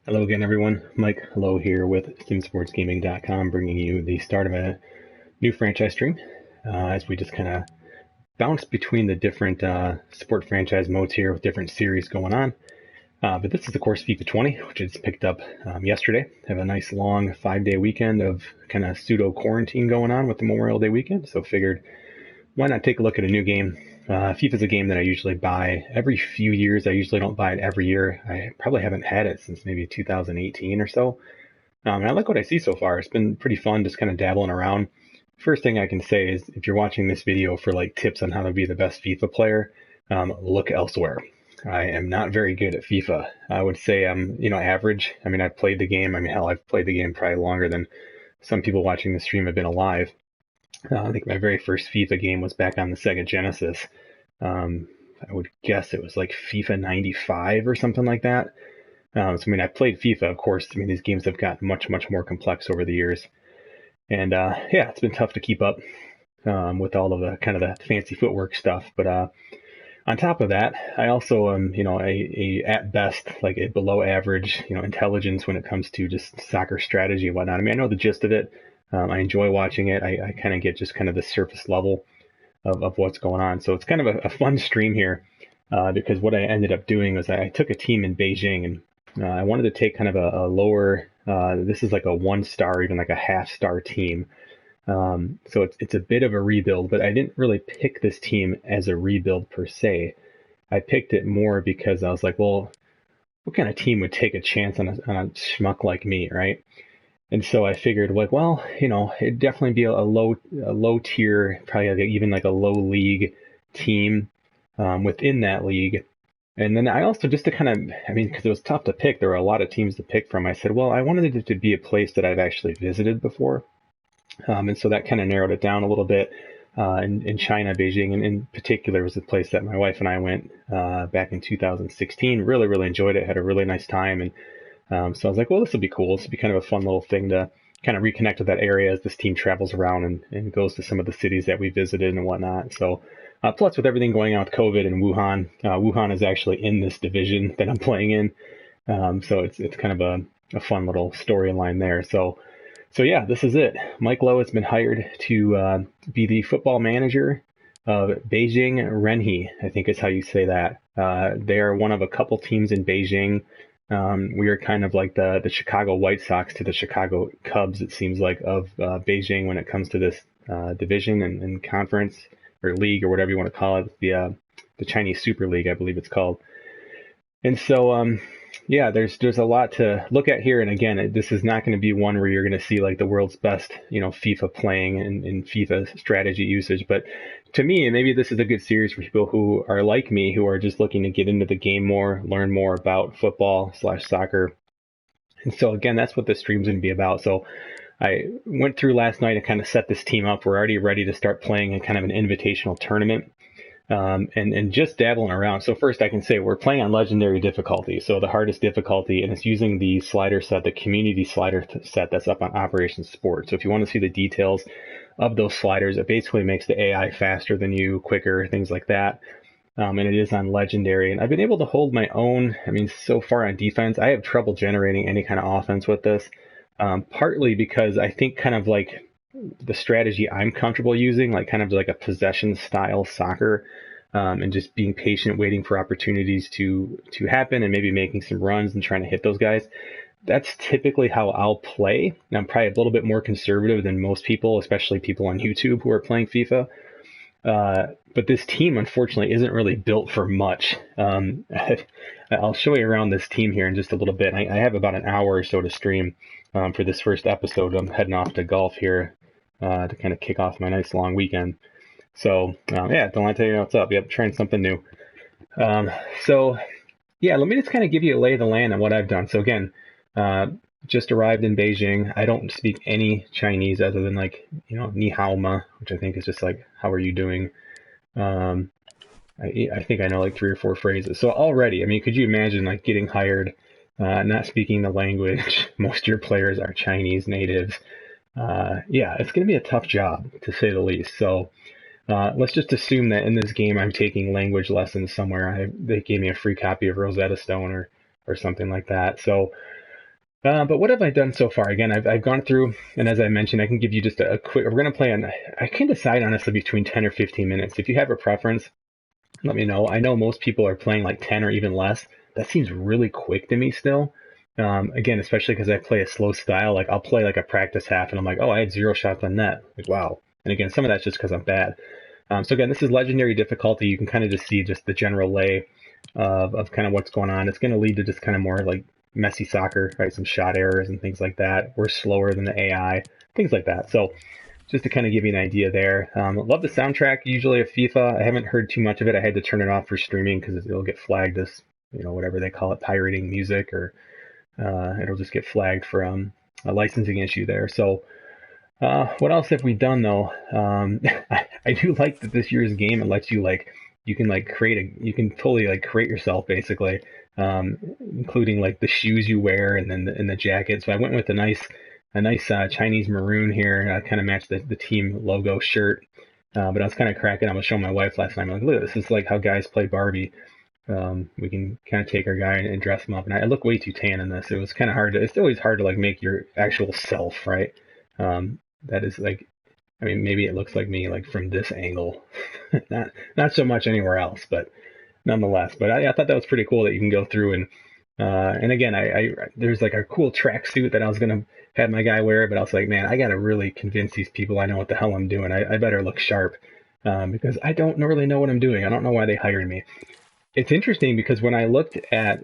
Hello again, everyone. Mike Hello here with SimSportsGaming.com, bringing you the start of a new franchise stream as we just kind of bounce between the different sport franchise modes here with different series going on. But this is, of course, FIFA 20, which is picked up yesterday. Have a nice long 5-day weekend of kind of pseudo quarantine going on with the Memorial Day weekend, so figured why not take a look at a new game. FIFA is a game that I usually buy every few years. I usually don't buy it every year. I probably haven't had it since maybe 2018 or so. And I like what I see so far. It's been pretty fun just kind of dabbling around. First thing I can say is if you're watching this video for like tips on how to be the best FIFA player, look elsewhere. I am not very good at FIFA. I would say I'm, average. I mean, I've played the game. I mean, hell, I've played the game probably longer than some people watching the stream have been alive. I think my very first FIFA game was back on the Sega Genesis. I would guess it was like FIFA 95 or something like that. I mean, I played FIFA, of course. I mean, these games have gotten much, much more complex over the years. And yeah, it's been tough to keep up with all of the kind of the fancy footwork stuff. But on top of that, I also am, a at best like a below average, intelligence when it comes to just soccer strategy and whatnot. I mean, I know the gist of it. I enjoy watching it. I kind of get just kind of the surface level of what's going on. So it's kind of a fun stream here because what I ended up doing was I took a team in Beijing and I wanted to take kind of a lower, this is like a 1-star, even like a half-star team. So it's a bit of a rebuild, but I didn't really pick this team as a rebuild per se. I picked it more because I was like, well, what kind of team would take a chance on a schmuck like me, right? And so I figured, like, well, it'd definitely be a low tier, probably like even like a low league team within that league. And then I also just to kind of, I mean, because it was tough to pick, there were a lot of teams to pick from. I said, well, I wanted it to be a place that I've actually visited before. And so that kind of narrowed it down a little bit. In China, Beijing, and in particular was the place that my wife and I went back in 2016. Really, really enjoyed it. Had a really nice time. And so I was like, well, this will be cool. This will be kind of a fun little thing to kind of reconnect with that area as this team travels around and goes to some of the cities that we visited and whatnot. So plus with everything going on with COVID and Wuhan, Wuhan is actually in this division that I'm playing in. So it's kind of a fun little storyline there. So yeah, this is it. Mike Lowe has been hired to be the football manager of Beijing Renhe, I think is how you say that. They are one of a couple teams in Beijing. We are kind of like the Chicago White Sox to the Chicago Cubs, it seems like, of Beijing when it comes to this division and conference or league or whatever you want to call it, the Chinese Super League, I believe it's called. And so, yeah, there's a lot to look at here. And again, this is not going to be one where you're going to see like the world's best, FIFA playing and FIFA strategy usage. But to me, maybe this is a good series for people who are like me, who are just looking to get into the game more, learn more about football/soccer. And so again, that's what this stream's going to be about. So I went through last night and kind of set this team up. We're already ready to start playing in kind of an invitational tournament. And just dabbling around. So first I can say we're playing on legendary difficulty. So the hardest difficulty, and it's using the slider set, the community slider set that's up on Operation Sport. So if you want to see the details of those sliders, it basically makes the AI faster than you, quicker, things like that. And it is on legendary. And I've been able to hold my own. I mean, so far on defense, I have trouble generating any kind of offense with this. Partly because I think kind of like the strategy I'm comfortable using, like kind of like a possession style soccer, and just being patient, waiting for opportunities to happen and maybe making some runs and trying to hit those guys. That's typically how I'll play. And I'm probably a little bit more conservative than most people, especially people on YouTube who are playing FIFA. But this team, unfortunately, isn't really built for much. I'll show you around this team here in just a little bit. I have about an hour or so to stream for this first episode. I'm heading off to golf here to kind of kick off my nice long weekend. So yeah, don't want to tell you what's up. Yep, trying something new. So yeah, let me just kind of give you a lay of the land on what I've done. So again, just arrived in Beijing. I don't speak any Chinese other than like, ni hao ma, which I think is just like, how are you doing? I think I know like 3 or 4 phrases. So already, I mean, could you imagine like getting hired, not speaking the language? Most of your players are Chinese natives. Yeah, it's going to be a tough job to say the least. So let's just assume that in this game I'm taking language lessons somewhere. They gave me a free copy of Rosetta Stone or something like that. So But what have I done so far? Again, I've gone through, and as I mentioned, I can give you just a quick. We're going to play on. I can decide honestly between 10 or 15 minutes. If you have a preference, let me know. I know most people are playing like 10 or even less. That seems really quick to me still. Again, especially because I play a slow style. Like I'll play like a practice half, and I'm like, oh, I had 0 shots on net. Like wow. And again, some of that's just because I'm bad. So again, this is legendary difficulty. You can kind of just see just the general lay of kind of what's going on. It's going to lead to just kind of more like messy soccer, right? Some shot errors and things like that. We're slower than the AI, things like that. So just to kind of give you an idea there. Love the soundtrack usually of FIFA. I haven't heard too much of it. I had to turn it off for streaming because it'll get flagged as, whatever they call it, pirating music, or it'll just get flagged for a licensing issue there. So what else have we done though? I do like that this year's game, it lets you you can you can totally create yourself basically, including like the shoes you wear and then the jacket. So I went with a nice Chinese maroon here, kind of matched the team logo shirt. But I was kind of cracking. I was showing my wife last night. I'm like, look, this is like how guys play Barbie. We can kind of take our guy and dress him up. And I look way too tan in this. It was kind of hard. It's always hard to like make your actual self, right? That is like, I mean, maybe it looks like me like from this angle, not so much anywhere else, but nonetheless. But I thought that was pretty cool that you can go through and again, I there's like a cool tracksuit that I was gonna have my guy wear, but I was like, man, I gotta really convince these people I know what the hell I'm doing. I better look sharp because I don't really know what I'm doing. I don't know why they hired me. It's interesting because when I looked at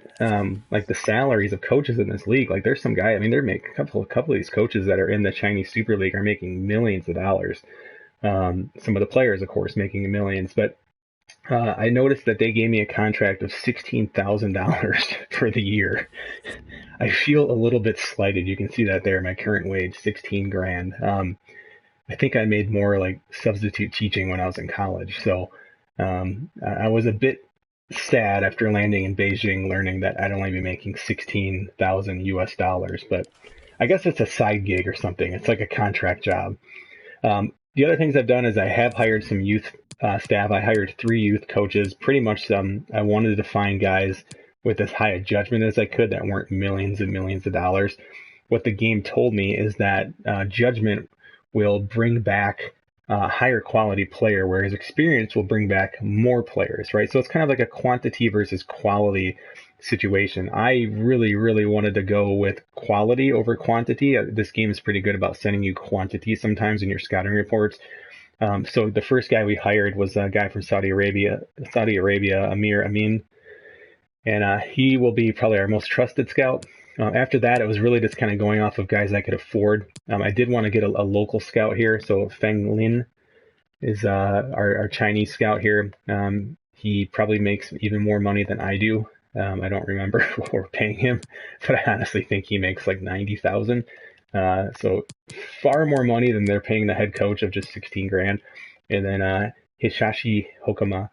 like the salaries of coaches in this league, like there's some guy. I mean, they're making a couple of these coaches that are in the Chinese Super League are making millions of dollars. Some of the players, of course, making millions, but I noticed that they gave me a contract of $16,000 for the year. I feel a little bit slighted. You can see that there. My current wage, 16 grand. I think I made more like substitute teaching when I was in college. So I was a bit sad after landing in Beijing, learning that I'd only be making 16,000 US dollars. But I guess it's a side gig or something. It's like a contract job. The other things I've done is I have hired some youth staff. I hired 3 youth coaches. Pretty much, I wanted to find guys with as high a judgment as I could that weren't millions and millions of dollars. What the game told me is that judgment will bring back a higher quality player, whereas experience will bring back more players, right? So it's kind of like a quantity versus quality situation. I really, really wanted to go with quality over quantity. This game is pretty good about sending you quantity sometimes in your scouting reports. So the first guy we hired was a guy from Saudi Arabia, Amir Amin, and he will be probably our most trusted scout. After that, it was really just kind of going off of guys I could afford. I did want to get a local scout here, so Feng Lin is our Chinese scout here. He probably makes even more money than I do. I don't remember what we're paying him, but I honestly think he makes like 90,000. So far more money than they're paying the head coach of just 16 grand. And then Hishashi Hokama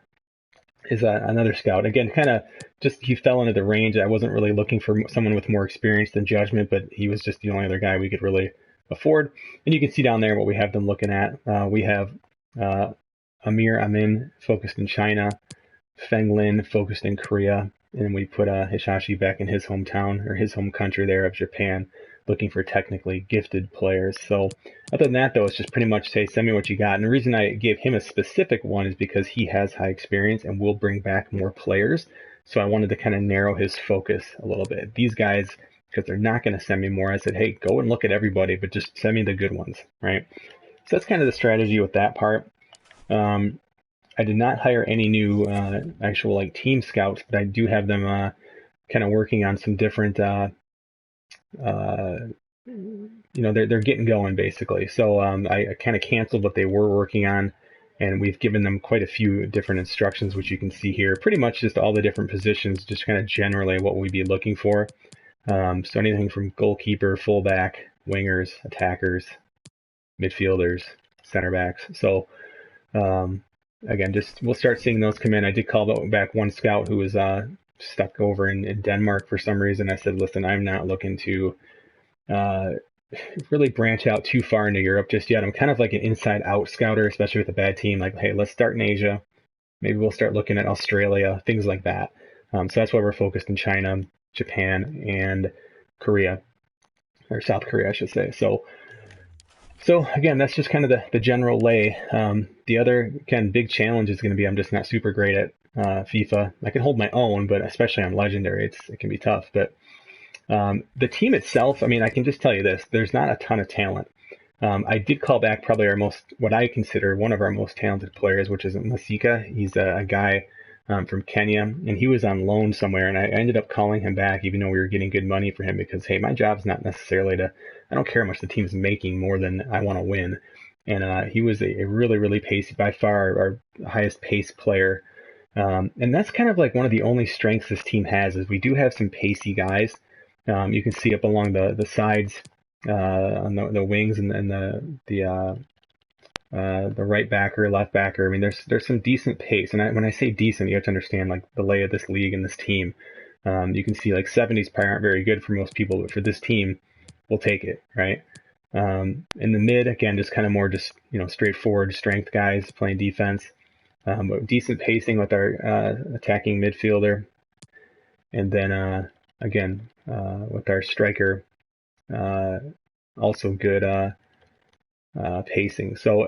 is another scout. Again, kind of just he fell into the range. I wasn't really looking for someone with more experience than judgment, but he was just the only other guy we could really afford. And you can see down there what we have them looking at. We have Amir Amin focused in China, Feng Lin focused in Korea, and we put Hishashi back in his hometown or his home country there of Japan, looking for technically gifted players. So other than that, though, it's just pretty much say, send me what you got. And the reason I gave him a specific one is because he has high experience and will bring back more players. So I wanted to kind of narrow his focus a little bit. These guys, because they're not going to send me more, I said, hey, go and look at everybody, but just send me the good ones, right? So that's kind of the strategy with that part. I did not hire any new actual like team scouts, but I do have them kind of working on some different they're getting going basically. So I kind of canceled what they were working on, and we've given them quite a few different instructions, which you can see here. Pretty much just all the different positions, just kind of generally what we'd be looking for. So anything from goalkeeper, fullback, wingers, attackers, midfielders, center backs. So again, just we'll start seeing those come in. I did call back one scout who was stuck over in Denmark for some reason. I said, listen, I'm not looking to really branch out too far into Europe just yet. I'm kind of like an inside out scouter, especially with a bad team. Like, hey, let's start in Asia. Maybe we'll start looking at Australia, things like that. So that's why we're focused in China, Japan, and Korea. or South Korea, I should say. So again, that's just kind of the general lay. The other, again, big challenge is going to be I'm just not super great at FIFA. I can hold my own, but especially on Legendary, it can be tough. But the team itself, I mean, I can just tell you this: there's not a ton of talent. I did call back probably what I consider one of our most talented players, which is Masika. He's a guy from Kenya, and he was on loan somewhere, and I ended up calling him back, even though we were getting good money for him, because hey, my job's not necessarily I don't care how much the team's making more than I want to win. And he was a really, really pacey, by far our highest pace player. And that's kind of like one of the only strengths this team has is we do have some pacey guys. You can see up along the sides, on the wings and the right backer, left backer. I mean, there's some decent pace, and when I say decent, you have to understand like the lay of this league and this team. You can see like 70s probably aren't very good for most people, but for this team, we'll take it, right? In the mid, again, just kind of more straightforward strength guys playing defense, but decent pacing with our attacking midfielder, and then again with our striker, also good pacing. So,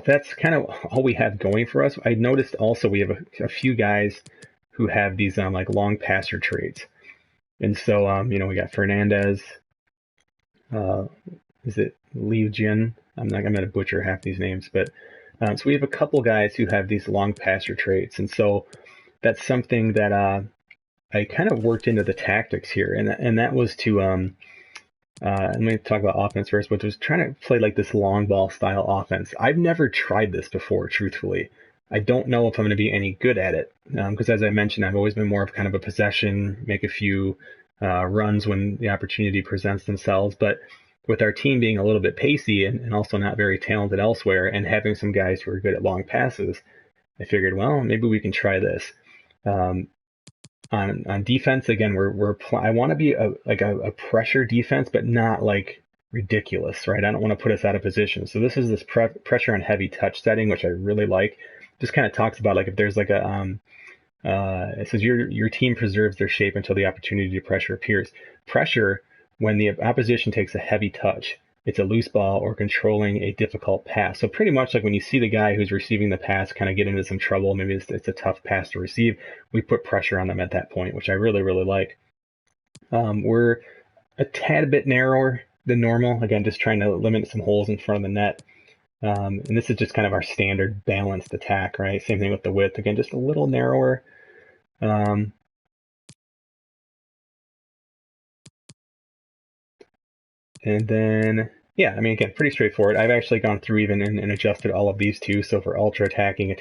that's kind of all we have going for us. I noticed also we have a few guys who have these like long passer traits. And so, we got Fernandez, is it Legion? I'm going to butcher half these names, but so we have a couple guys who have these long passer traits. And so that's something that I kind of worked into the tactics here. And that was to, let me talk about offense first, but was trying to play like this long ball style offense. I've never tried this before, truthfully. I don't know if I'm going to be any good at it because, as I mentioned, I've always been more of kind of a possession, make a few runs when the opportunity presents themselves. But with our team being a little bit pacey and also not very talented elsewhere, and having some guys who are good at long passes, I figured, well, maybe we can try this. On defense, again, I want to be a pressure defense, but not like ridiculous, right? I don't want to put us out of position. So this is this pressure on heavy touch setting, which I really like. Just kind of talks about like if there's like it says your team preserves their shape until the opportunity to pressure appears. Pressure, when the opposition takes a heavy touch, it's a loose ball or controlling a difficult pass. So pretty much like when you see the guy who's receiving the pass kind of get into some trouble, maybe it's a tough pass to receive, we put pressure on them at that point, which I really, really like. We're a tad bit narrower than normal. Again, just trying to limit some holes in front of the net. And this is just kind of our standard balanced attack, right? Same thing with the width. Again, just a little narrower. And then, yeah, I mean, again, pretty straightforward. I've actually gone through even and adjusted all of these too. So for ultra attacking,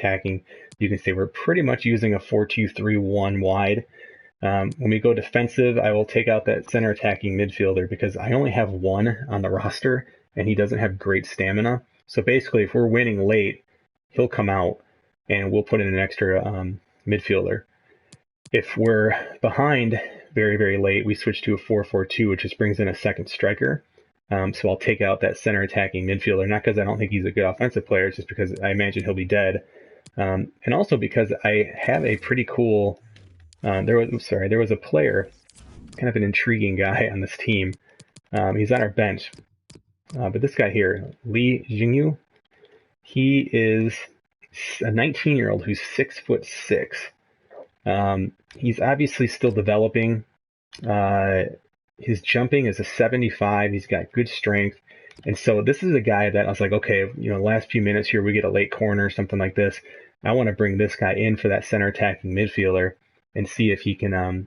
you can see we're pretty much using a 4-2-3-1 wide. When we go defensive, I will take out that center attacking midfielder because I only have one on the roster and he doesn't have great stamina. So basically, if we're winning late, he'll come out and we'll put in an extra midfielder. If we're behind very, very late, we switch to a 4-4-2, which just brings in a second striker. So I'll take out that center attacking midfielder, not because I don't think he's a good offensive player, it's just because I imagine he'll be dead. And also because I have a pretty cool, there was a player, kind of an intriguing guy on this team. He's on our bench. But this guy here, Li Jingyu, he is a 19-year-old who's 6'6". He's obviously still developing. His jumping is a 75. He's got good strength. And so this is a guy that I was like, okay, last few minutes here, we get a late corner, something like this. I want to bring this guy in for that center attacking midfielder and see if he can, have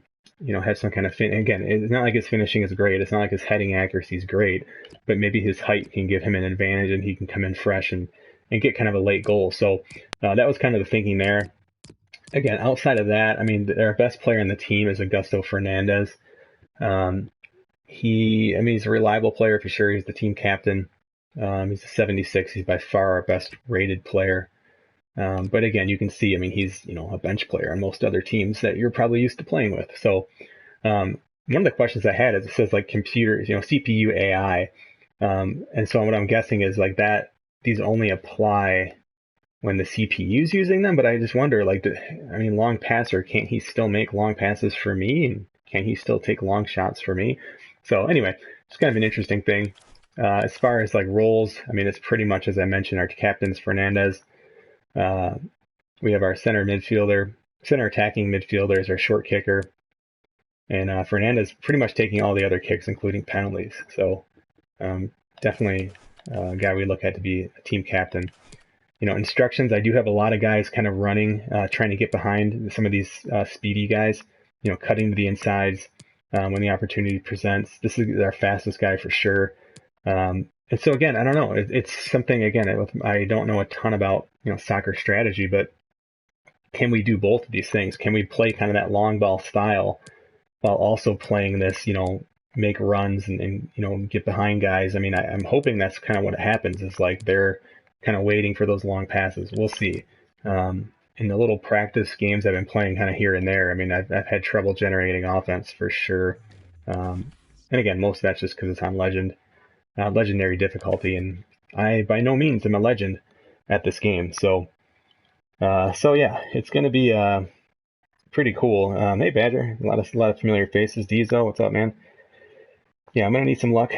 some kind of Again, it's not like his finishing is great. It's not like his heading accuracy is great, but maybe his height can give him an advantage and he can come in fresh and get kind of a late goal. So that was kind of the thinking there. Again, outside of that, I mean, our best player on the team is Augusto Fernandez. He's a reliable player for sure. He's the team captain. He's a 76. He's by far our best rated player. But again, you can see, he's, a bench player on most other teams that you're probably used to playing with. So one of the questions I had is it says like computers, CPU AI. And so what I'm guessing is like that these only apply when the CPU is using them. But I just wonder, long passer, can't he still make long passes for me? And can he still take long shots for me? So anyway, it's kind of an interesting thing. As far as like roles, I mean, it's pretty much as I mentioned. Our captain's Fernandez. Uh, we have our center attacking midfielder is our short kicker, and Fernandez pretty much taking all the other kicks, including penalties. So definitely a guy we look at to be a team captain. You know, instructions. I do have a lot of guys kind of running, trying to get behind some of these speedy guys. You know, cutting to the insides when the opportunity presents. This is our fastest guy for sure. And so again, I don't know. It's something again. I don't know a ton about soccer strategy, but can we do both of these things? Can we play kind of that long ball style while also playing this, make runs and get behind guys? I mean, I'm hoping that's kind of what happens is like they're kind of waiting for those long passes. We'll see. In the little practice games I've been playing kind of here and there, I mean, I've had trouble generating offense for sure. And again, most of that's just because it's on legendary difficulty, and I by no means am a legend at this game. So yeah, it's going to be pretty cool. Hey Badger, a lot of familiar faces. Diesel, what's up, man? Yeah, I'm gonna need some luck.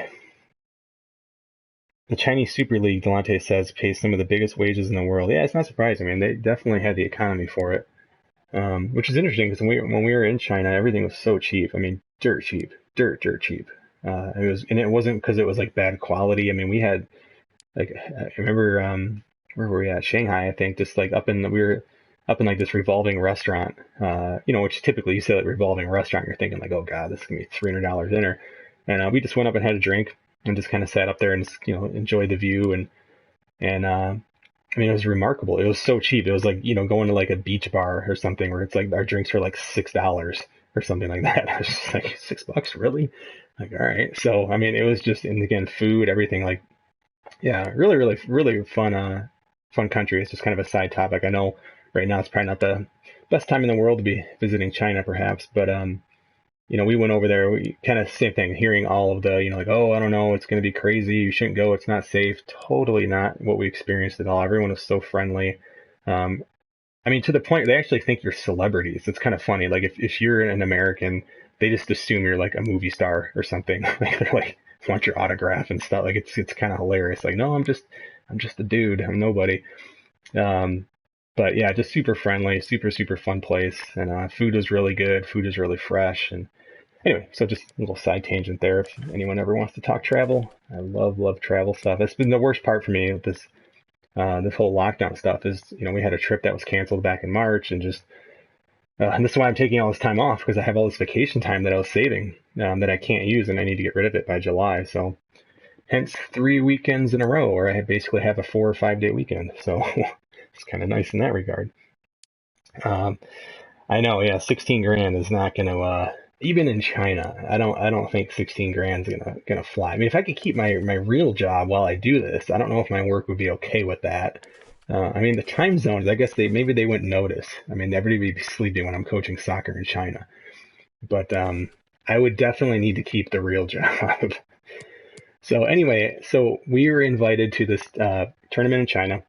The Chinese Super League, Delante says, pays some of the biggest wages in the world. Yeah, it's not surprising. I mean, they definitely had the economy for it, which is interesting because when we were in China, everything was so cheap. I mean, dirt cheap, dirt cheap. It wasn't because it was like bad quality. I mean, we had like I remember where were we at? Shanghai, I think. Just like we were up in like this revolving restaurant, which typically you say like revolving restaurant, you're thinking like, oh god, this is gonna be $300 dinner, and we just went up and had a drink and just kind of sat up there and just, enjoyed the view and I mean, it was remarkable. It was so cheap. It was like, going to like a beach bar or something where it's like our drinks are like $6 or something like that. I was just like, $6, really? Like, all right. So, I mean, it was just, and again, food, everything, like, yeah, really, really, really fun country. It's just kind of a side topic. I know right now it's probably not the best time in the world to be visiting China, perhaps, but we went over there. We kind of same thing, hearing all of the, like, oh, I don't know, it's going to be crazy. You shouldn't go. It's not safe. Totally not what we experienced at all. Everyone was so friendly. I mean, to the point they actually think you're celebrities. It's kind of funny. Like if you're an American, they just assume you're like a movie star or something. Like they're like want your autograph and stuff. Like it's kind of hilarious. Like, no, I'm just a dude. I'm nobody. But yeah, just super friendly, super fun place, and food was really good. Food is really fresh, and anyway, so just a little side tangent there. If anyone ever wants to talk travel, I love travel stuff. That's been the worst part for me with this whole lockdown stuff is, we had a trip that was canceled back in March, and just and this is why I'm taking all this time off, because I have all this vacation time that I was saving that I can't use, and I need to get rid of it by July. So hence 3 weekends in a row where I basically have a 4 or 5 day weekend. So it's kind of nice in that regard. I know, yeah, 16 grand is not going to, even in China, I don't think 16 grand is gonna fly. I mean, if I could keep my real job while I do this, I don't know if my work would be okay with that. I mean, the time zones, I guess maybe they wouldn't notice. I mean, everybody would be sleeping when I'm coaching soccer in China. But I would definitely need to keep the real job. So anyway, so we were invited to this tournament in China.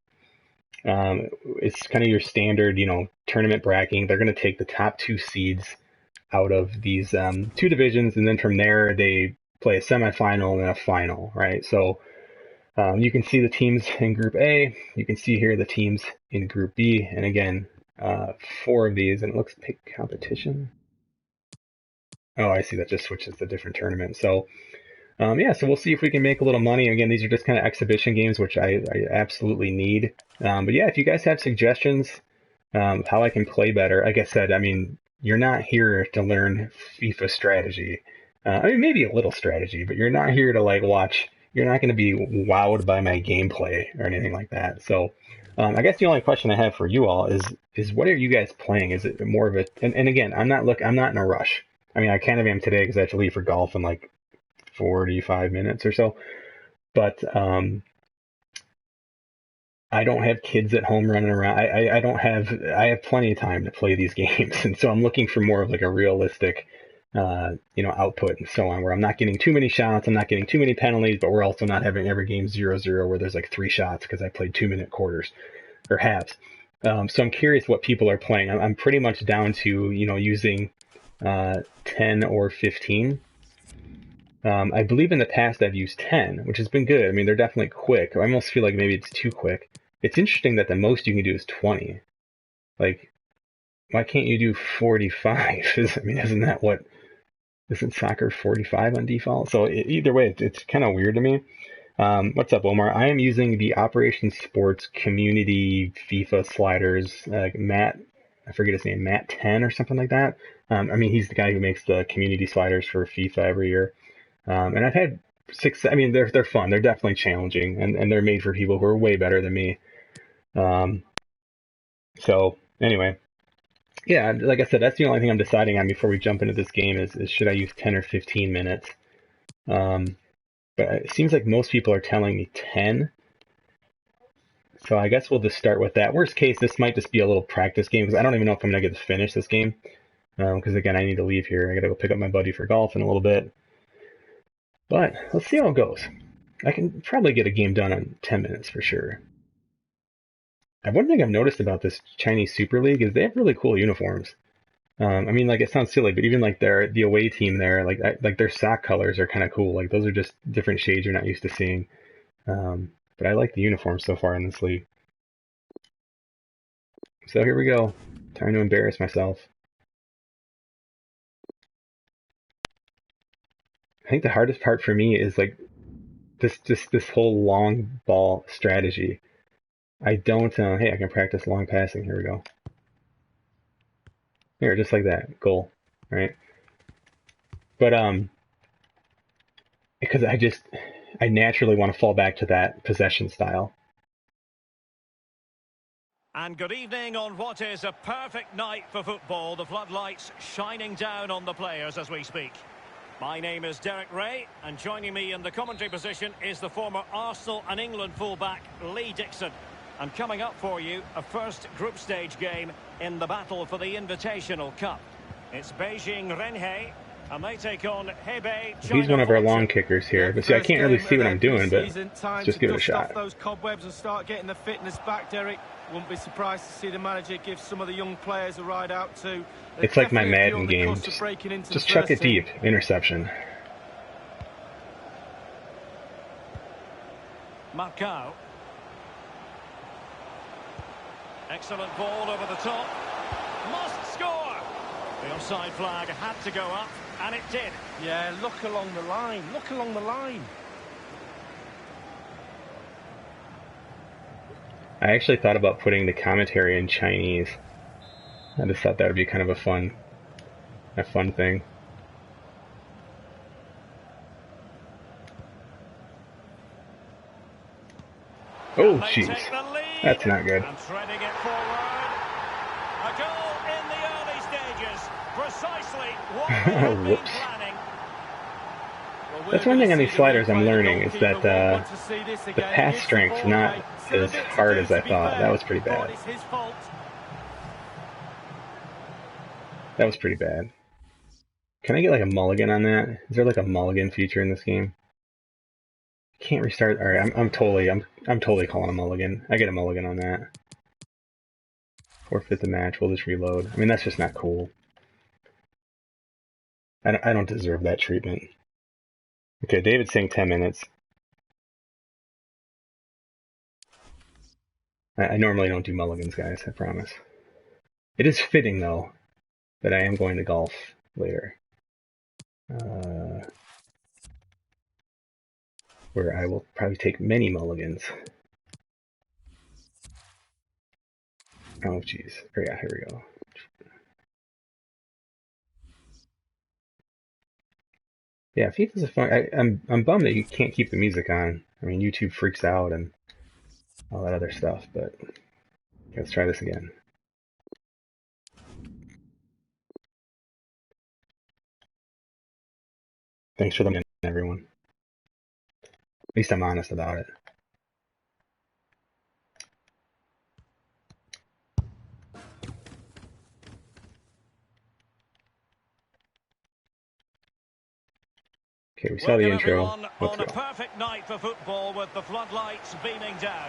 It's kind of your standard, tournament bracketing. They're going to take the top 2 seeds out of these 2 divisions, and then from there they play a semifinal and a final, right? So you can see the teams in Group A. You can see here the teams in Group B, and again, 4 of these, and it looks pick competition. Oh, I see. That just switches to different tournaments. So yeah, so we'll see if we can make a little money. Again, these are just kind of exhibition games, which I absolutely need. But yeah, if you guys have suggestions how I can play better, like I said, I mean, you're not here to learn FIFA strategy. I mean, maybe a little strategy, but you're not here to like watch. You're not going to be wowed by my gameplay or anything like that. So I guess the only question I have for you all is what are you guys playing? Is it more of a and again, I'm not in a rush. I mean, I kind of am today because I have to leave for golf in like 45 minutes or so. But I don't have kids at home running around. I have plenty of time to play these games. And so I'm looking for more of like a realistic, output and so on, where I'm not getting too many shots. I'm not getting too many penalties, but we're also not having every game 0-0 where there's like 3 shots because I played 2-minute quarters or halves. So I'm curious what people are playing. I'm pretty much down to, using 10 or 15. I believe in the past I've used 10, which has been good. I mean, they're definitely quick. I almost feel like maybe it's too quick. It's interesting that the most you can do is 20. Like, why can't you do 45? I mean, isn't soccer 45 on default? So either way, it's kind of weird to me. What's up, Omar? I am using the Operation Sports Community FIFA sliders. Matt, I forget his name, Matt 10 or something like that. I mean, he's the guy who makes the community sliders for FIFA every year. And I've had I mean, they're fun. They're definitely challenging, and they're made for people who are way better than me. So anyway, yeah, like I said, that's the only thing I'm deciding on before we jump into this game is should I use 10 or 15 minutes? But it seems like most people are telling me 10. So I guess we'll just start with that. Worst case, this might just be a little practice game because I don't even know if I'm going to get to finish this game. Because again, I need to leave here. I got to go pick up my buddy for golf in a little bit. But let's see how it goes. I can probably get a game done in 10 minutes for sure. And one thing I've noticed about this Chinese Super League is they have really cool uniforms. I mean, like it sounds silly, but even like the away team there, like their sock colors are kind of cool. Like those are just different shades you're not used to seeing. But I like the uniforms so far in this league. So here we go. Time to embarrass myself. I think the hardest part for me is like this whole long ball strategy. I don't. Hey, I can practice long passing. Here we go. Here, just like that, goal, right? But because I naturally want to fall back to that possession style. And good evening on what is a perfect night for football. The floodlights shining down on the players as we speak. My name is Derek Ray, and joining me in the commentary position is the former Arsenal and England fullback, Lee Dixon. And coming up for you, a first group stage game in the battle for the Invitational Cup. It's Beijing Renhe, and they take on Hebei. He's one of our long kickers here, but see, I can't really see what I'm doing, but let's just give it a shot. Those cobwebs and start getting the fitness back, Derek. Wouldn't be surprised to see the manager give some of the young players a ride out too. It's like my Madden game. Just chuck it deep. Interception. Marcao. Excellent ball over the top. Must score! The offside flag had to go up, and it did. Yeah, look along the line. Look along the line. I actually thought about putting the commentary in Chinese. I just thought that would be kind of a fun thing. Oh, jeez. That's not good. And threading it forward. A goal in the early stages. Precisely what they have been planning. That's one thing on these sliders I'm learning is that the pass strength's not as hard as I thought. That was pretty bad. That was pretty bad. Can I get like a mulligan on that? Is there like a mulligan feature in this game? Can't restart. All right, I'm totally calling a mulligan. I get a mulligan on that. Forfeit the match. We'll just reload. I mean, that's just not cool. I don't deserve that treatment. Okay, David's saying 10 minutes. I normally don't do mulligans, guys, I promise. It is fitting, though, that I am going to golf later. Where I will probably take many mulligans. Oh, jeez. Oh, yeah, here we go. Yeah, FIFA's a fun. I'm bummed that you can't keep the music on. I mean, YouTube freaks out and all that other stuff, but let's try this again. Thanks for the minute, everyone. At least I'm honest about it. Okay, we saw the intro. Let's go. On a perfect night for football with the floodlights beaming down.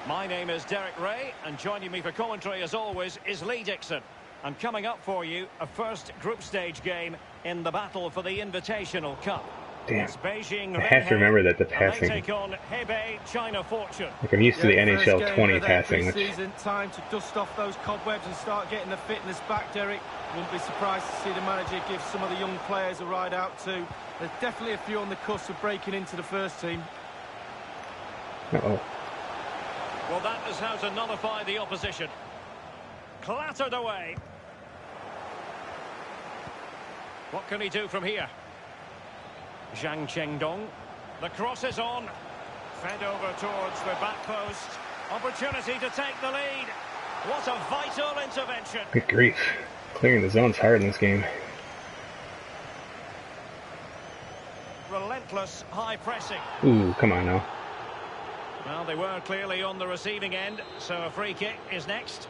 My name is Derek Ray, and joining me for commentary as always is Lee Dixon. And coming up for you, a first group stage game in the battle for the Invitational Cup. Damn. It's Beijing I have to remember that the and they passing. take on Hebei China Fortune. Like I'm used to the NHL 20 passing, which Season time to dust off those cobwebs and start getting the fitness back, Derek. Wouldn't be surprised to see the manager give some of the young players a ride out too. There's definitely a few on the cusp of breaking into the first team. uh-oh. Well, that is how to nullify the opposition. Clattered away. What can he do from here? Zhang Chengdong. The cross is on. Fed over towards the back post. Opportunity to take the lead. What a vital intervention. Good grief. Clearing the zone's hard in this game. Relentless high pressing. Ooh, come on now. Well, they were clearly on the receiving end, so a free kick is next.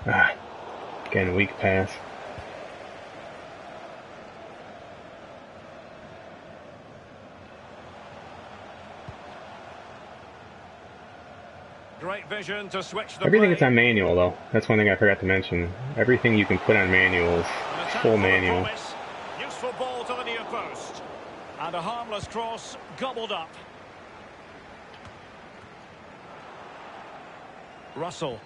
Ah, again, weak pass. Great vision to switch the Everything play. is on manual, though. That's one thing I forgot to mention. Everything you can put on manual is An attack full for the manual. promise. Useful ball to the near post. And a harmless cross gobbled up. Russell.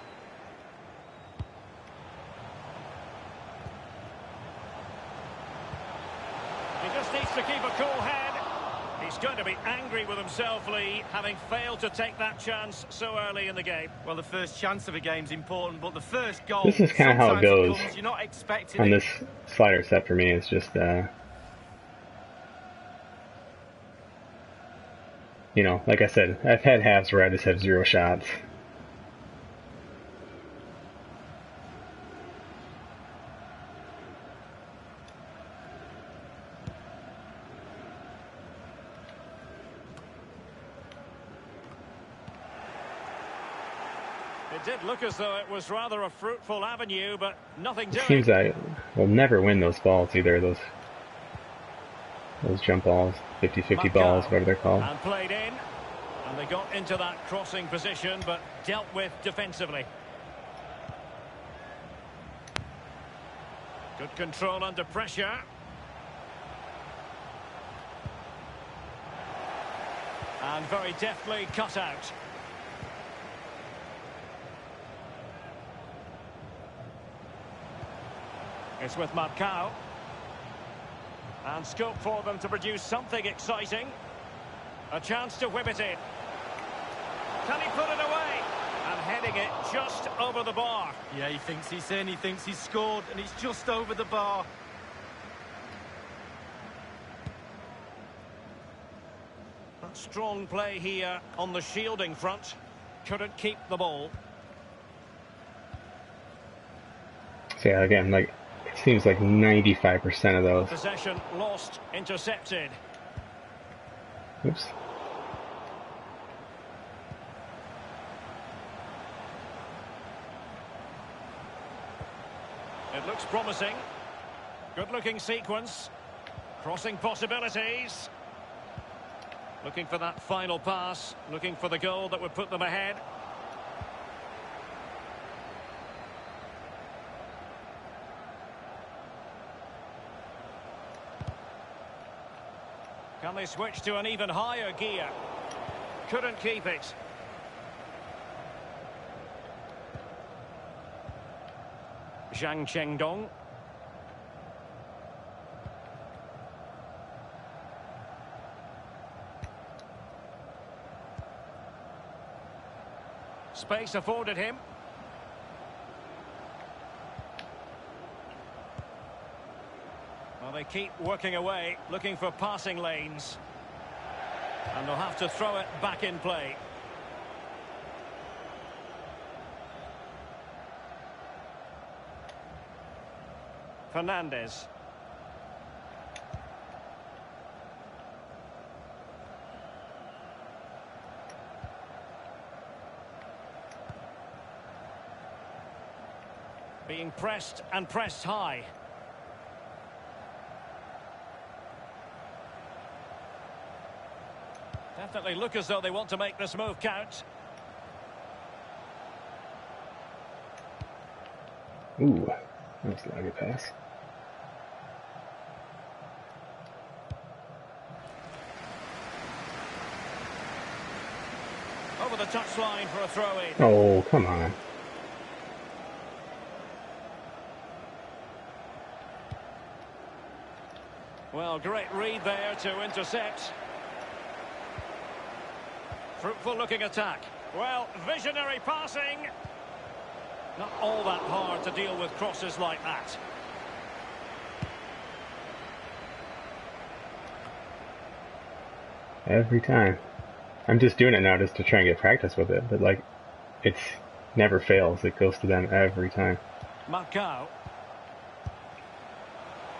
He just needs to keep a cool head. He's going to be angry with himself, Lee, having failed to take that chance so early in the game. Well, the first chance of a game's important, but the first goal... This is kind of how it goes you're not expecting on it. this slider set for me. It's just, you know, like I said, I've had halves where I just have 0 shots. It did look as though it was rather a fruitful avenue, but nothing It doing. seems I will never win those balls either, those jump balls, 50-50 balls, whatever they're called. And played in. And they got into that crossing position, but dealt with defensively. Good control under pressure. And very deftly cut out. It's with Marcao. And scope for them to produce something exciting. A chance to whip it in. Can he put it away? And heading it just over the bar. Yeah, he thinks he's in, he thinks he's scored, and it's just over the bar. That strong play here on the shielding front. Couldn't keep the ball. So yeah, again, like, it seems like 95% of those. Possession lost, intercepted. Oops. It looks promising. Good-looking sequence. Crossing possibilities. Looking for that final pass. Looking for the goal that would put them ahead. Can they switch to an even higher gear? Couldn't keep it. Zhang Chengdong. Space afforded him. Well, they keep working away, looking for passing lanes. And they'll have to throw it back in play. Fernandez. Being pressed and pressed high. Definitely look as though they want to make this move count. Ooh, that's a good pass. Over the touchline for a throw-in. Oh, come on. Well, great read there to intercept. Fruitful looking attack. Well, visionary passing. Not all that hard to deal with crosses like that. Every time. I'm just doing it now just to try and get practice with it, but like, it's never fails. It goes to them every time. Marcao.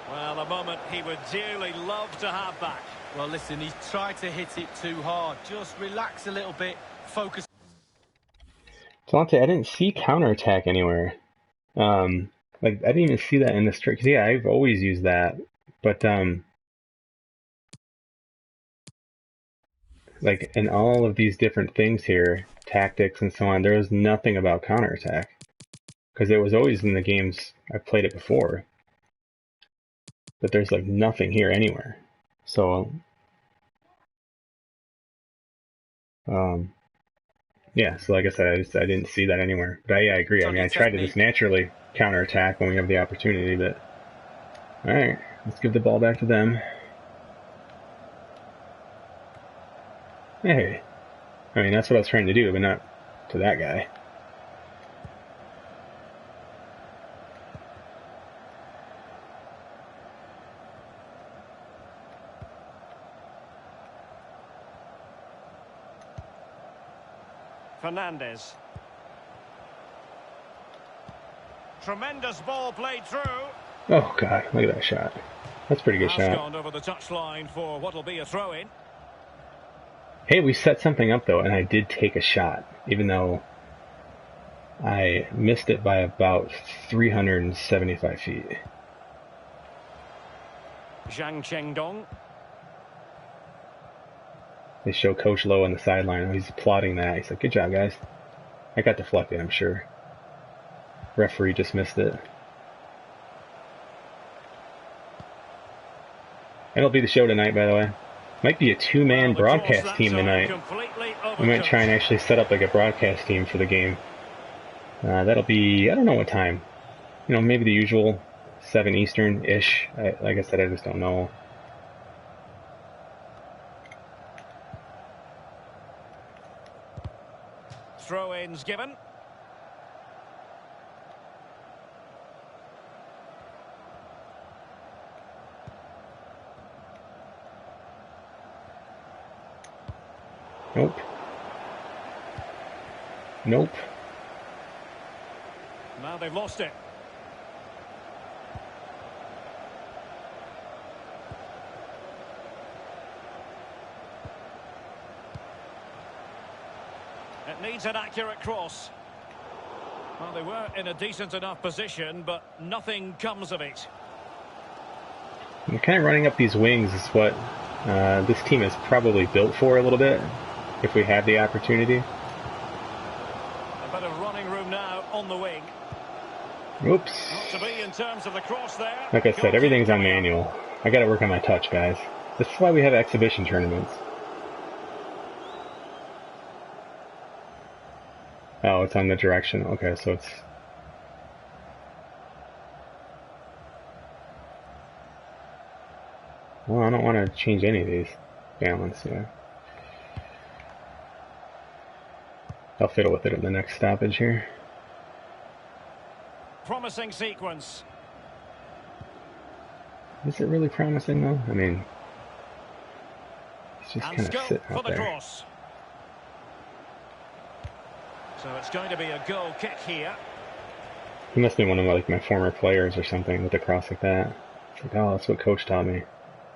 Well, a moment he would dearly love to have back. Well, listen, he's tried to hit it too hard. Just relax a little bit, focus. Delonte, I didn't see counterattack anywhere. Like, I didn't even see that in this trick. Yeah, I've always used that, but like in all of these different things here, tactics and so on, there was nothing about counterattack because it was always in the games I've played it before. But there's like nothing here anywhere. So, yeah. So like I said, I didn't see that anywhere. But I agree. I mean, I try to just naturally counterattack when we have the opportunity. But all right, let's give the ball back to them. Hey, I mean, that's what I was trying to do, but not to that guy. Fernandez. Tremendous ball played through. Oh, God, look at that shot. That's a pretty good shot. Gone over the touchline for what will be a throw-in. Hey, we set something up, though, and I did take a shot, even though I missed it by about 375 feet. Zhang Chengdong. They show Coach Lowe on the sideline. He's applauding that. He's like, good job, guys. I got deflected, I'm sure. Referee just missed it. That'll be the show tonight, by the way. Might be a two-man broadcast team tonight. We might try and actually set up like a broadcast team for the game. That'll be, I don't know what time. You know, maybe the usual 7 Eastern-ish. Like I said, I just don't know. Throw-ins given. Nope. Nope. Now they've lost it. It needs an accurate cross. Well, they were in a decent enough position, but nothing comes of it. And kind of running up these wings is what this team is probably built for a little bit, if we have the opportunity. A bit of running room now on the wing. Oops. Not to be in terms of the cross there. Like I said, everything's on manual. I got to work on my touch, guys. This is why we have exhibition tournaments. Oh, it's on the direction. Okay, so it's... Well, I don't want to change any of these. Balance, yeah. I'll fiddle with it at the next stoppage here. Promising sequence. Is it really promising, though? I mean... It's just kind of sitting out there. Cross. So it's going to be a goal kick here. He must be one of my former players or something with a cross like that. It's like, oh, that's what coach taught me.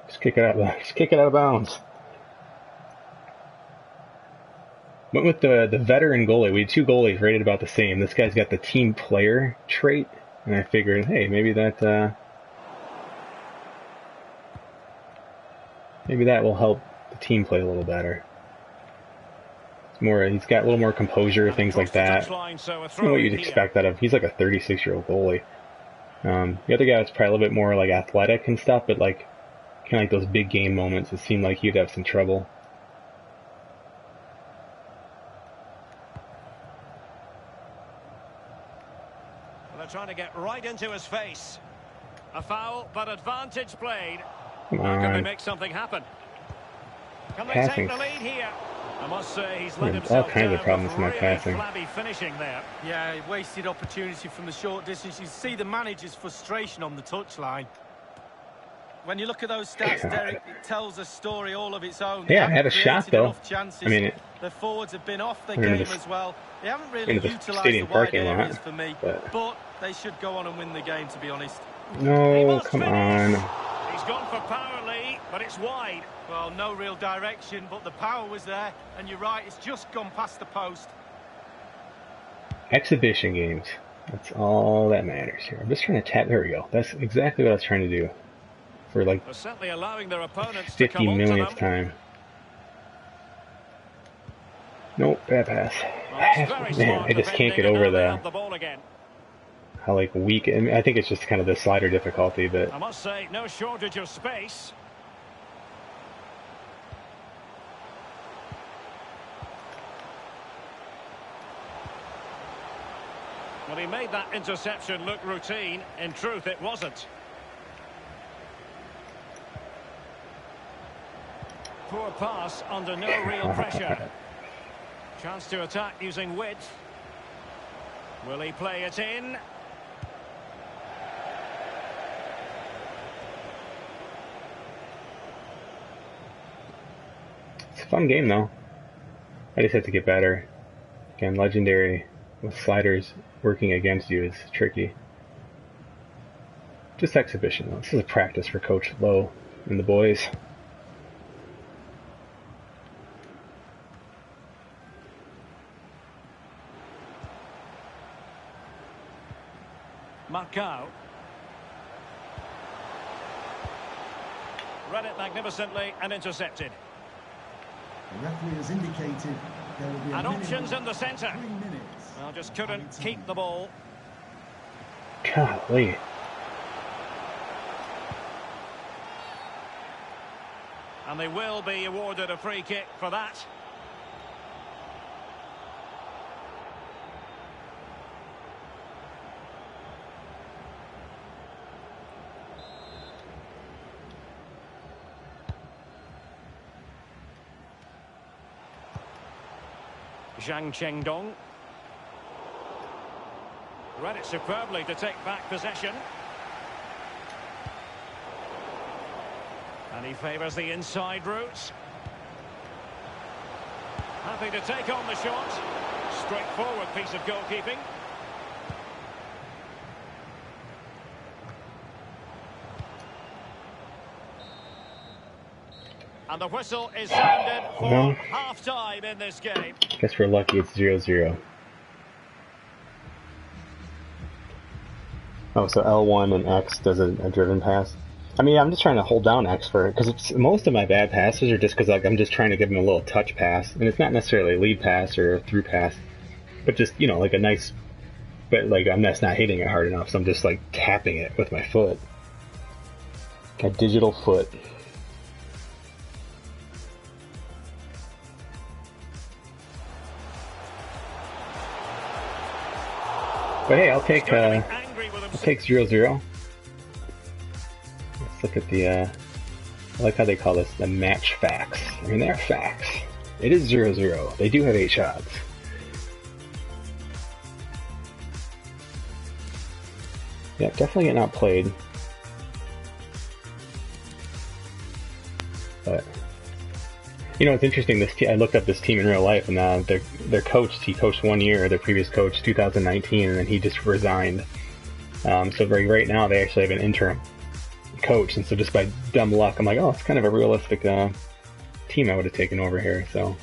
Just kick it out. Just kick it out of bounds. Went with the veteran goalie. We had 2 goalies rated about the same. This guy's got the team player trait, and I figured, hey, maybe that will help the team play a little better. He's got a little more composure, And things across like the that. touchline, so a You know throw what in you'd here. expect out of. He's like a 36-year-old goalie. The other guy was probably a little bit more like athletic and stuff, but like kind of like those big game moments, it seemed like he'd have some trouble. They're trying to get right into his face. A foul, but advantage played. Come How can they on. make something happen? Can they Passing. take the lead here? I must say he's I let have all himself kinds of down problems with with my really passing. flabby finishing there. Yeah, wasted opportunity from the short distance. You see the manager's frustration on the touchline. When you look at those stats, God. Derek, it tells a story all of its own. Yeah, I They had a haven't shot created though. enough chances. I mean, The forwards have been off their we're in game the- as well. They haven't really in the utilised stadium the wide parking lot, areas for me. but- But they should go on and win the game, to be honest. He No, must come finish. on. He's gone for power, Lee, but it's wide. Well, no real direction, but the power was there. And you're right, it's just gone past the post. Exhibition games. That's all that matters here. I'm just trying to tap. There we go. That's exactly what I was trying to do. For like They're certainly allowing their opponents to 50 come onto millionth them. time. Nope, bad pass. Well, that's very Man, smart I just can't defending, get and over now they the have the ball again. how like weak. I mean, I think it's just kind of the slider difficulty, but I must say, no shortage of space. Well, he made that interception look routine. In truth, it wasn't. Poor pass under no real pressure. Chance to attack using width. Will he play it in? it's a fun game though. I just have to get better. Again, legendary with sliders working against you is tricky. Just exhibition though. This is a practice for Coach Lowe and the boys. Marcao. Read it magnificently and intercepted. The referee has indicated there will be a And minimum options in the of centre. 3 minutes. Well, just couldn't keep the ball. Golly. And they will be awarded a free kick for that. Zhang Chengdong. Read it superbly to take back possession. And he favours the inside route. Happy to take on the shot. Straightforward piece of goalkeeping. And the whistle is sounded for Well, half-time in this game. guess we're lucky it's 0-0. Oh, so L1 and X does a driven pass. I mean, I'm just trying to hold down X for it, because most of my bad passes are just because like, I'm just trying to give him a little touch pass, and it's not necessarily a lead pass or a through pass, but just, you know, like a nice, but like I'm just not hitting it hard enough, so I'm just like tapping it with my foot. A digital foot. But hey, I'll take 0-0. Let's look at the, I like how they call this the match facts. I mean, they're facts. It is 0-0. They do have 8 shots. Yeah, definitely getting outplayed. But, you know, it's interesting, I looked up this team in real life, and their coach, he coached 1 year, their previous coach, 2019, and then he just resigned. So right now, they actually have an interim coach, and so just by dumb luck, I'm like, oh, it's kind of a realistic team I would have taken over here, so.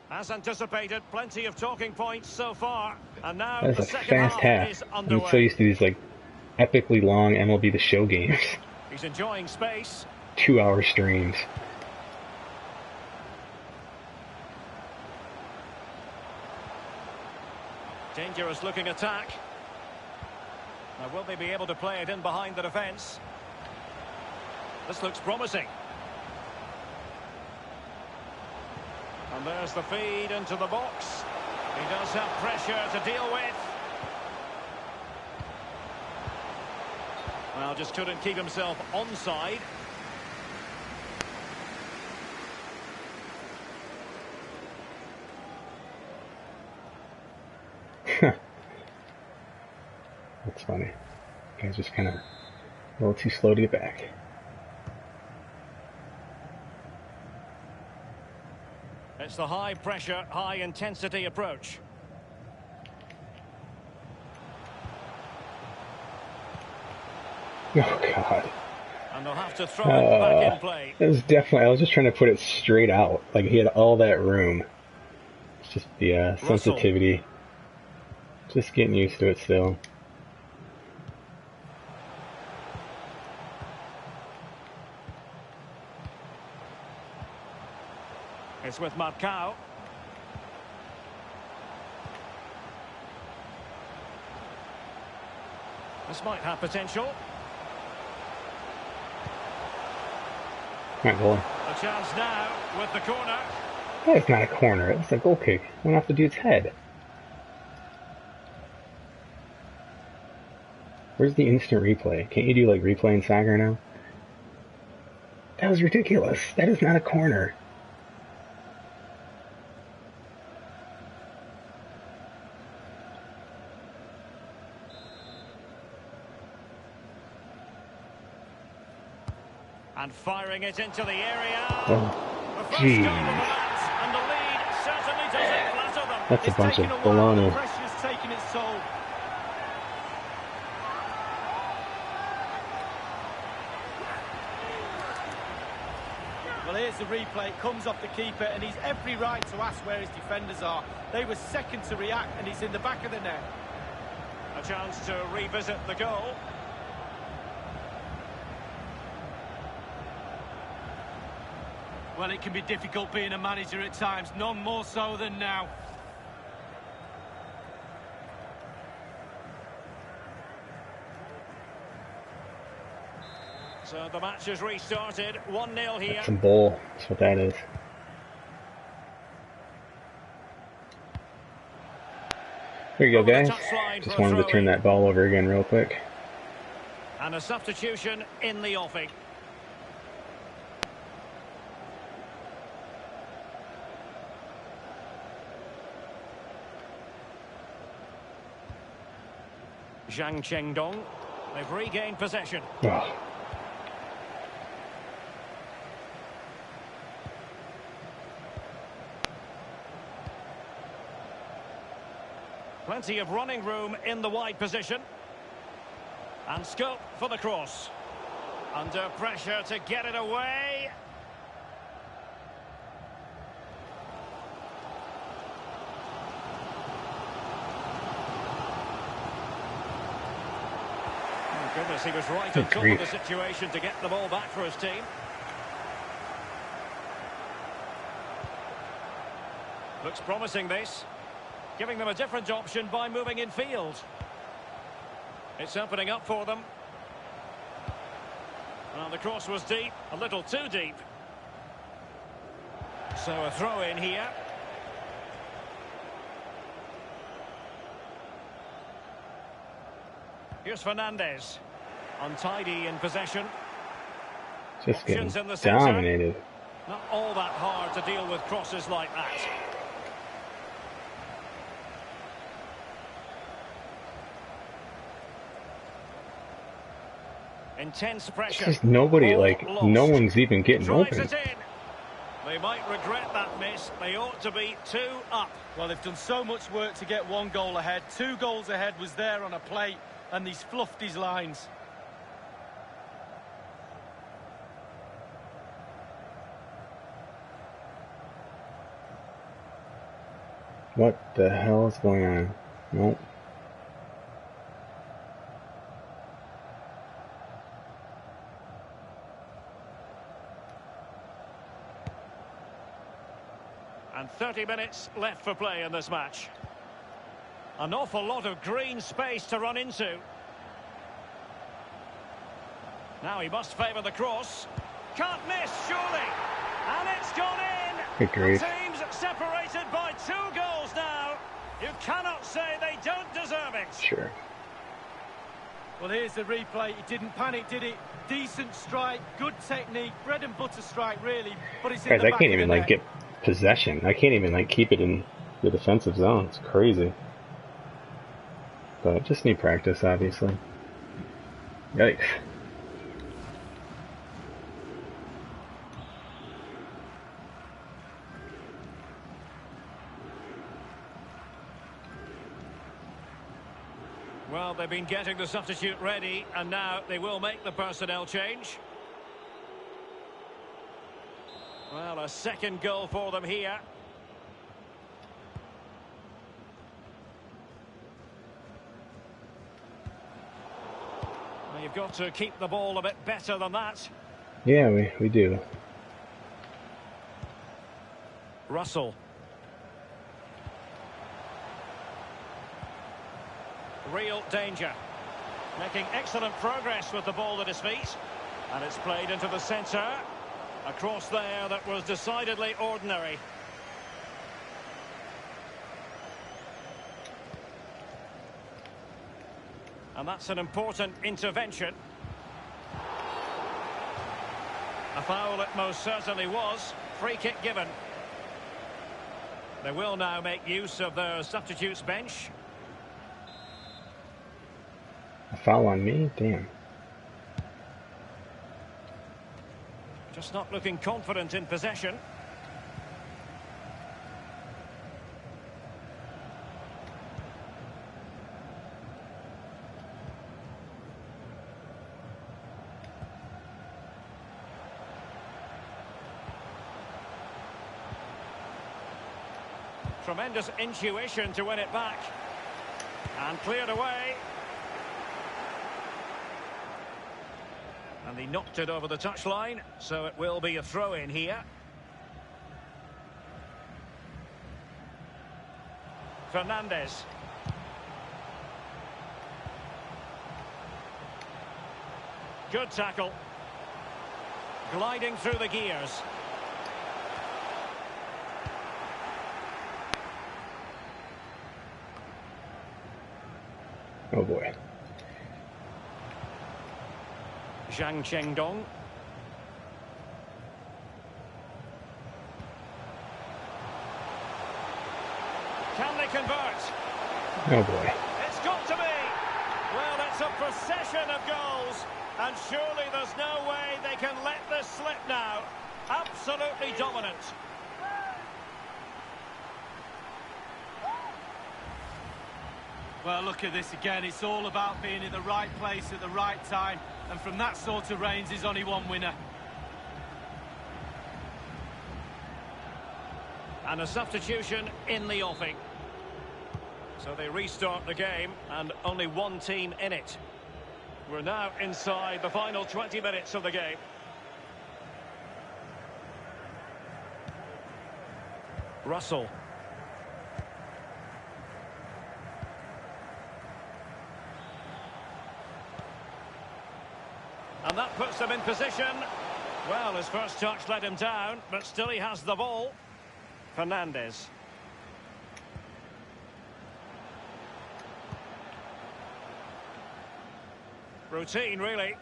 As anticipated, plenty of talking points so far, and now That the is a second fast half half. is I'm underway. so used to these like epically long MLB The Show games. He's enjoying space. 2-hour streams. Dangerous looking attack. Now will they be able to play it in behind the defence? This looks promising. And there's the feed into the box. He does have pressure to deal with. Well, just couldn't keep himself onside. That's funny. Guys just kind of a little too slow to get back. It's the high pressure, high intensity approach. Oh God. And they'll have to throw it back in play. It was definitely, I was just trying to put it straight out. Like he had all that room. It's just the sensitivity. Just getting used to it still. It's with Marcao. This might have potential. Right, goal. A chance now with the corner. That is not a corner. It's a goal kick. Went off the dude's head. Where's the instant replay? Can't you do like replay in soccer now? That was ridiculous. That is not a corner. And firing it into the area. Oh, The first goal of the match, and the lead certainly doesn't flatter them. That's a bunch of Taken a while, the baloney. pressure's taken its toll. Well, here's the replay. It comes off the keeper, and he's every right to ask where his defenders are. They were second to react, and he's in the back of the net. A chance to revisit the goal. Well, it can be difficult being a manager at times, none more so than now. So the match has restarted. 1-0 here. That's a bowl. That's what that is. There you go, Over the guys. touchline Just for a wanted to turn throw-in. that ball over again real quick. And a substitution in the offing. Zhang Chengdong. They've regained possession. Oh. Plenty of running room in the wide position. And scope for the cross. Under pressure to get it away. Oh, goodness, he was right on top of the situation to get the ball back for his team. Looks promising, this. Giving them a different option by moving in field. It's opening up for them. Well, the cross was deep, a little too deep. So a throw in here. Here's Fernandez. Untidy in possession. Just getting Options in the centre. dominated. Not all that hard to deal with crosses like that. Intense pressure. Just nobody, Ball like, lost. no one's even getting Drives open. it in. They might regret that miss. They ought to be 2 up. Well, they've done so much work to get 1 goal ahead. 2 goals ahead was there on a plate, and he's fluffed his lines. What the hell is going on? Nope. And 30 minutes left for play in this match. An awful lot of green space to run into. Now he must favour the cross. Can't miss, surely. And it's gone in. Good grief. The team's separated by 2 goals now. You cannot say they don't deserve it. Sure. Well, here's the replay. He didn't panic, did he? Decent strike, good technique, bread and butter strike, really. But it's in Guys, the I back can't of even the like net. get possession. I can't even like keep it in the defensive zone. It's crazy. But just need practice, obviously. Yikes. Well, they've been getting the substitute ready, and now they will make the personnel change. Well, a second goal for them here. Well, you've got to keep the ball a bit better than that. Yeah, we do. Russell. Real danger. Making excellent progress with the ball at his feet. And it's played into the centre. A cross there that was decidedly ordinary. And that's an important intervention. A foul it most certainly was. Free kick given. They will now make use of their substitutes bench. A foul on me? Damn. Just not looking confident in possession. Tremendous intuition to win it back. And cleared away. And he knocked it over the touchline, so it will be a throw-in here. Fernandez. Good tackle. Gliding through the gears. Oh boy. Zhang Chengdong. Can they convert? Oh boy. It's got to be. Well, it's a procession of goals, and surely there's no way they can let this slip now. Absolutely dominant. Well, look at this again. It's all about being in the right place at the right time. And from that sort of range, there's only one winner. And a substitution in the offing. So they restart the game, and only one team in it. We're now inside the final 20 minutes of the game. Russell. And that puts them in position. Well, his first touch let him down, but still he has the ball. Fernandez. Routine, really.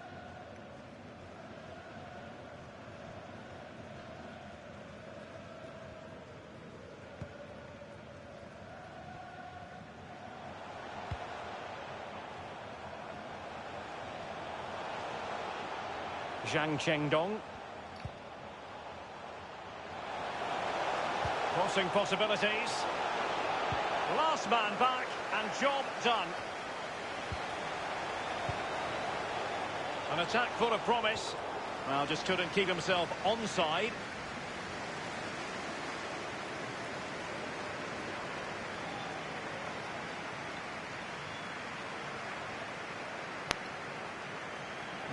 Zhang Chengdong. Crossing possibilities. Last man back and job done. An attack full of promise. Well, just couldn't keep himself onside.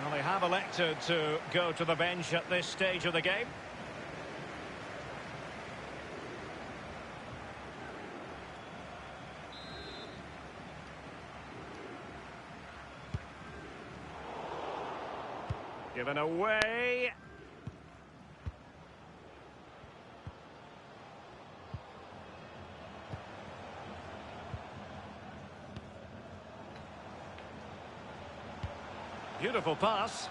Well, they have elected to go to the bench at this stage of the game. Given away. Beautiful pass.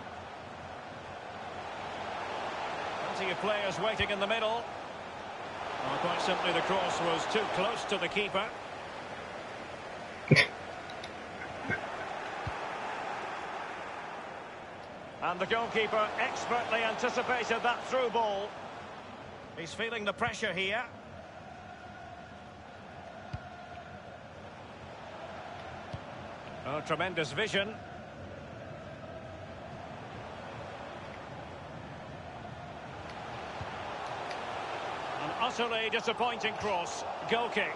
Plenty of players waiting in the middle. Well, quite simply, the cross was too close to the keeper. And the goalkeeper expertly anticipated that through ball. He's feeling the pressure here. Oh, tremendous vision. An utterly disappointing cross. Goal kick.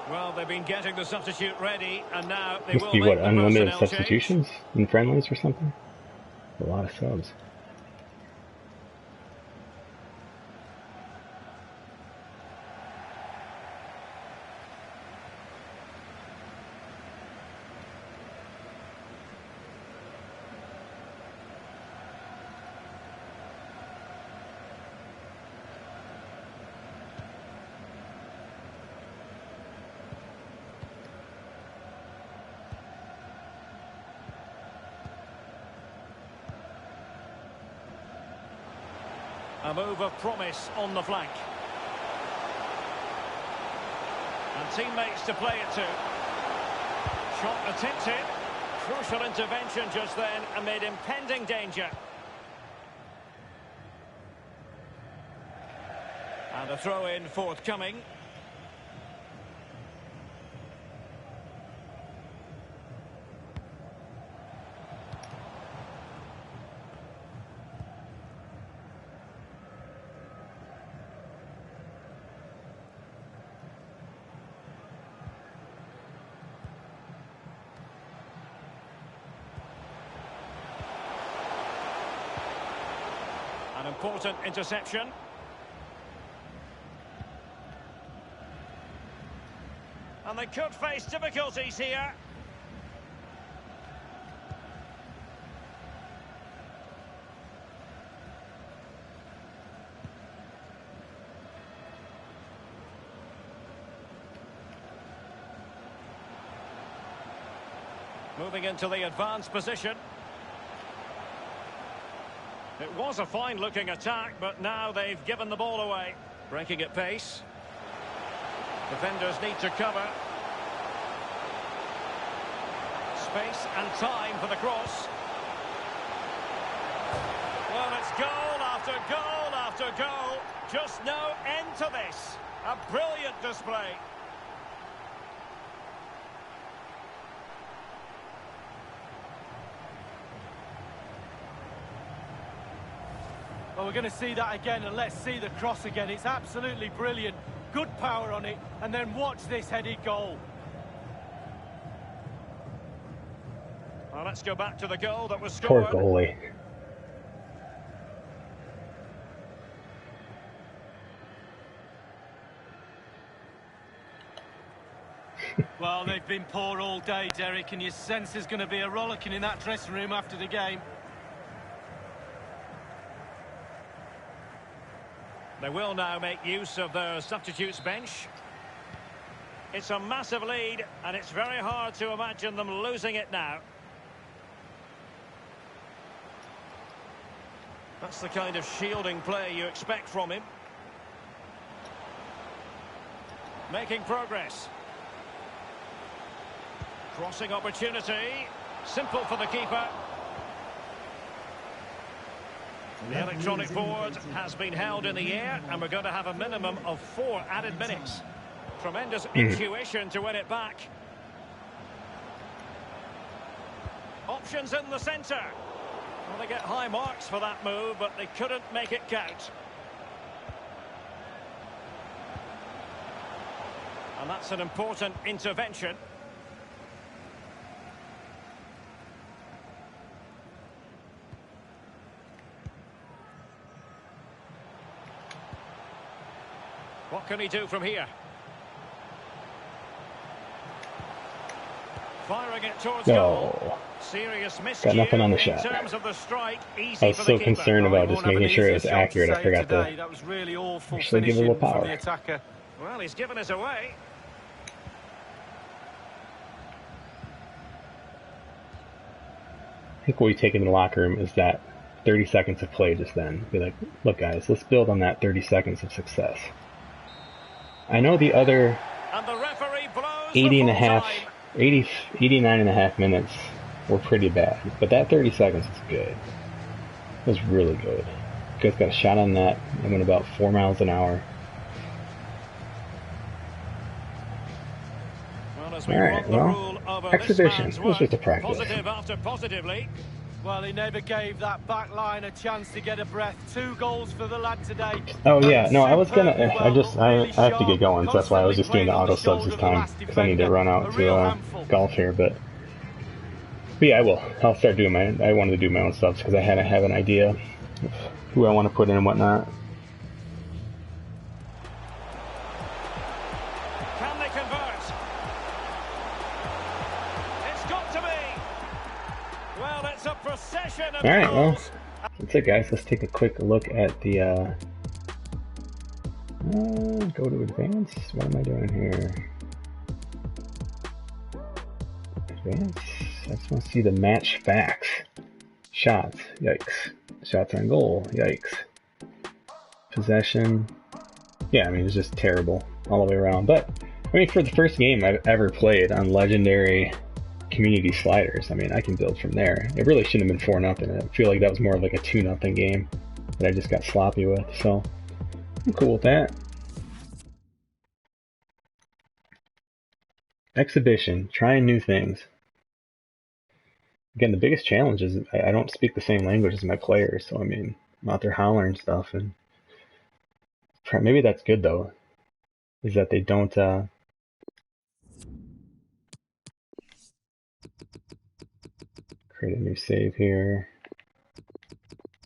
Well, they've been getting the substitute ready, and now they Must will be make what, the unlimited personnel substitutions change. in friendlies or something? A lot of subs. A move of promise on the flank. And teammates to play it to. Shot attempted. Crucial intervention just then amid impending danger. And a throw-in forthcoming. An important interception. And they could face difficulties here. Moving into the advanced position. It was a fine-looking attack, but now they've given the ball away. Breaking at pace. Defenders need to cover. Space and time for the cross. Well, it's goal after goal after goal. Just no end to this. A brilliant display. Well, we're going to see that again, and let's see the cross again. It's absolutely brilliant. Good power on it, and then watch this headed goal. Well, let's go back to the goal that was Poor scored. goalie. Well, they've been poor all day, Derek, and you sense there's going to be a rollicking in that dressing room after the game. They will now make use of their substitutes bench. It's a massive lead, and it's very hard to imagine them losing it now. That's the kind of shielding play you expect from him. Making progress. Crossing opportunity. Simple for the keeper. The electronic board has been held in the air, and we're going to have a minimum of 4 added minutes. Tremendous intuition to win it back. Options in the centre. Well, they get high marks for that move, but they couldn't make it count. And that's an important intervention. What can he do from here? Firing it towards goal. No. Serious miscue Got nothing on the in shot. terms of the strike. Easy I was for so the keeper. concerned about just making sure it was accurate. I forgot Today. to That was really awful actually give it a little finishing from power. the attacker. Well, he's given us away. I think what we take in the locker room is that 30 seconds of play just then. Be like, look guys, let's build on that 30 seconds of success. I know the other And the referee blows 80 and a the half, full time. 80, 89 and a half minutes were pretty bad, but that 30 seconds was good. It was really good. Guys got a shot on that and went about 4 miles an hour. Well, as we All right, want the well, rule over exhibition. this It man's was just a work, practice. positive after positively. Well, he never gave that back line a chance to get a breath. 2 goals for the lad today. Oh yeah, no, I was gonna. Superbly I have to get going, so that's why I was just doing the auto subs this time because I need to run out to golf here. But yeah, I will. I'll start doing my. I wanted to do my own subs because I had to have an idea of who I want to put in and whatnot. Can they convert? It's got to be. Well, it's a procession of All right, well, goals. that's it, guys. Let's take a quick look at the. Go to advance. What am I doing here? Advance. I just want to see the match facts. Shots. Yikes. Shots on goal. Yikes. Possession. Yeah, I mean, it's just terrible all the way around. But, I mean, for the first game I've ever played on Legendary Community Sliders, I mean, I can build from there. It really shouldn't have been 4-0. I feel like that was more of like a 2-0 game that I just got sloppy with. So, I'm cool with that. Exhibition. Trying new things. Again, the biggest challenge is I don't speak the same language as my players, so I mean, I'm out there hollering stuff, and maybe that's good though, is that they don't create a new save here,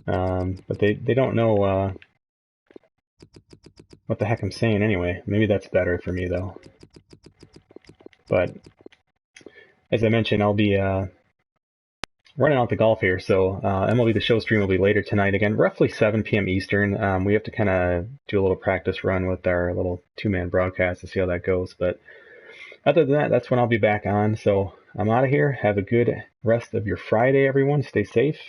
but they don't know what the heck I'm saying anyway. Maybe that's better for me though. But as I mentioned, I'll be running out the golf here, so MLB The Show stream will be later tonight again, roughly 7 p.m. Eastern. We have to kind of do a little practice run with our little 2-man broadcast to see how that goes. But other than that, that's when I'll be back on. So I'm out of here. Have a good rest of your Friday, everyone. Stay safe.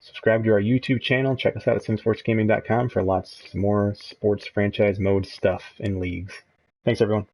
Subscribe to our YouTube channel. Check us out at simsportsgaming.com for lots more sports franchise mode stuff and leagues. Thanks, everyone.